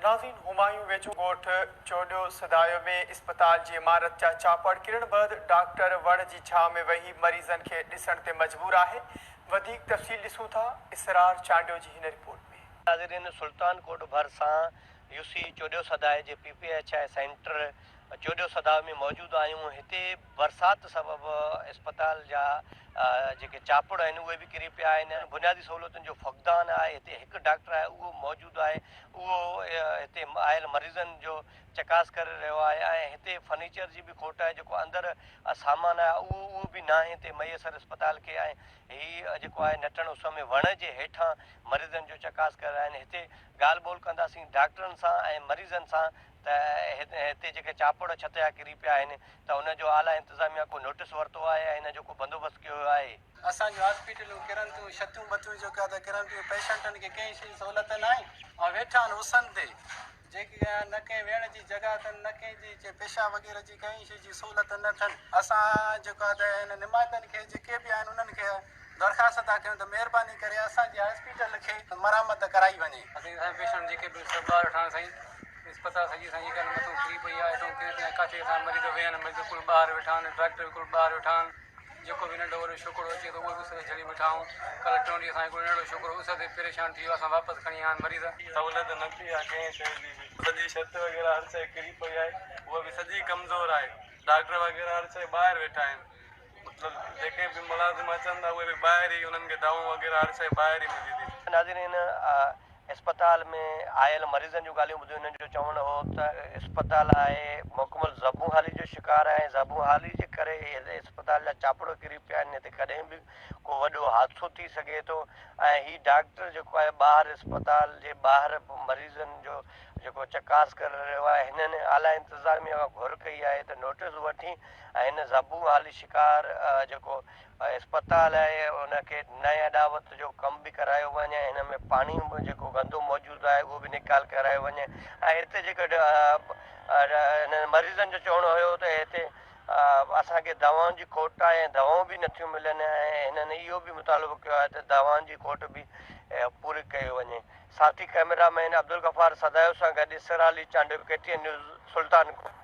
नाज़रीन हुमायूं वेझो ॻोठ चोॾियो सदायो में इस्पताल जी इमारत जा चापड़ किरण बैदि डॉक्टर वण जी छांव में वेही मरीज़नि खे ॾिसण ते मजबूर आहे। वधीक तफ़सील ॾिसूं था इसरार चांडियो जी हिन रिपोर्ट में। नाज़रीन सुल्तानकोट भरिसां यूसी चोॾियो सदाए जे PPHI सेंटर चोॾियो सदा में मौजूदु आहियूं। हिते बरसाति सबबु इस्पताल जा जेके चापड़ आहिनि उहे बि किरी पिया आहिनि। बुनियादी सहूलियतुनि जो फ़क़दान आहे। हिते हिकु डॉक्टर आहे उहो मौजूदु आहे, उहो हिते आयल मरीज़नि जो चकास करे रहियो आहे। ऐं हिते फर्नीचर जी बि खोट आहे, जेको अंदरि सामान आहे उहो बि न आहे हिते मैसर इस्पताल खे। ऐं हीअ जेको आहे नटण उस में वण जे हेठां मरीज़नि जो चकास करे रहिया आहिनि। हिते ॻाल्हि ॿोल कंदासीं डॉक्टरनि सां ऐं मरीज़नि सां त हिते जेके चापड़ छत जा किरी पिया आहिनि त उनजो आला इंतिज़ामिया को नोटिस वरितो आहे ऐं हिन जो को बंदोबस्तु कयो आहे। असांजूं हॉस्पिटलूं किरनि थियूं, छतियूं बतियूं जेका त किरनि थियूं, पेशेंटनि खे कंहिं शइ जी सहूलियत न आहे ऐं वेठा आहिनि उसन ते, जेकी न कंहिं वेहण जी जॻह अथनि, न कंहिं जी पेशाब वग़ैरह जी कंहिं शइ जी सहूलियत न अथनि। असां जेका त हिन निमाइतनि खे जेके बि आहिनि उन्हनि खे दरख़्वास्त था कयूं त महिरबानी करे असांजे हॉस्पिटल खे मरम्मत कराई वञे। असां पेशेंट जेके बि सभु ॿाहिरि वठण साईं इस्पताल सॼी साईं जेका मथां किरी पई आहे, हेठां किरी पई काथे असां मरीज़ वेह आहिनि, मरीज़ कुल ॿाहिरि वेठा आहिनि, डॉक्टर कुल ॿाहिरि वेठा आहिनि। जेको बि नंढो वॾो छोकिरो अचे त उहो बि उस ते चढ़ी वेठा आहियूं। कल्ह टियों ॾींहुं असांजो कोई नंढो छोकिरो उस ते परेशान थी वियो, असां वापसि खणी आया आहिनि मरीज़। सहूलियत न थी आहे कंहिं शइ जी बि, सॼी छत वग़ैरह हर शइ किरी पई आहे, उहा बि सॼी कमज़ोर आहे। डॉक्टर वग़ैरह हर शइ ॿाहिरि वेठा आहिनि, मतिलबु जेके बि मुलाज़िम अचनि था उहे बि ॿाहिरि ई, उन्हनि खे दवाऊं वग़ैरह हर शइ ॿाहिरि ई मिले थी। नाज़रीन इस्पताल में आयल मरीज़नि जूं ॻाल्हियूं ॿुधियूं। हिननि जो चवणु हो त इस्पताल आहे मुकमल ज़बू हाली जो शिकार आहे। ज़बू हाली जे करे इस्पताल जा चापड़ किरी पिया आहिनि। हिते कॾहिं बि को वॾो हादसो थी सघे थो। ऐं हीउ डॉक्टर जेको आहे ॿाहिरि इस्पताल जे ॿाहिरि मरीज़नि जो जेको चकास करे रहियो आहे, हिननि आला इंतिज़ामिया खां घुर कई आहे त नोटिस वठी ऐं हिन ज़बू हाली शिकार जेको इस्पताल आहे उनखे नए अॾावत जो कमु बि करायो वञे। हिन में पाणी जेको गंदो मौजूदु आहे उहो बि निकाल करायो वञे। ऐं हिते जेके हिन मरीज़नि जो चवणु हुयो त हिते असांखे दवाउनि जी खोट आहे ऐं दवाऊं बि नथियूं मिलनि। ऐं हिननि इहो बि मुतालबो कयो आहे त दवाउनि जी खोट बि पूरी कयो वञे। साथी कैमरामैन अब्दुल गफ़ार सदायो सां गॾु इसरार चांडियो, KTN न्यूज़ सुल्तानकोट।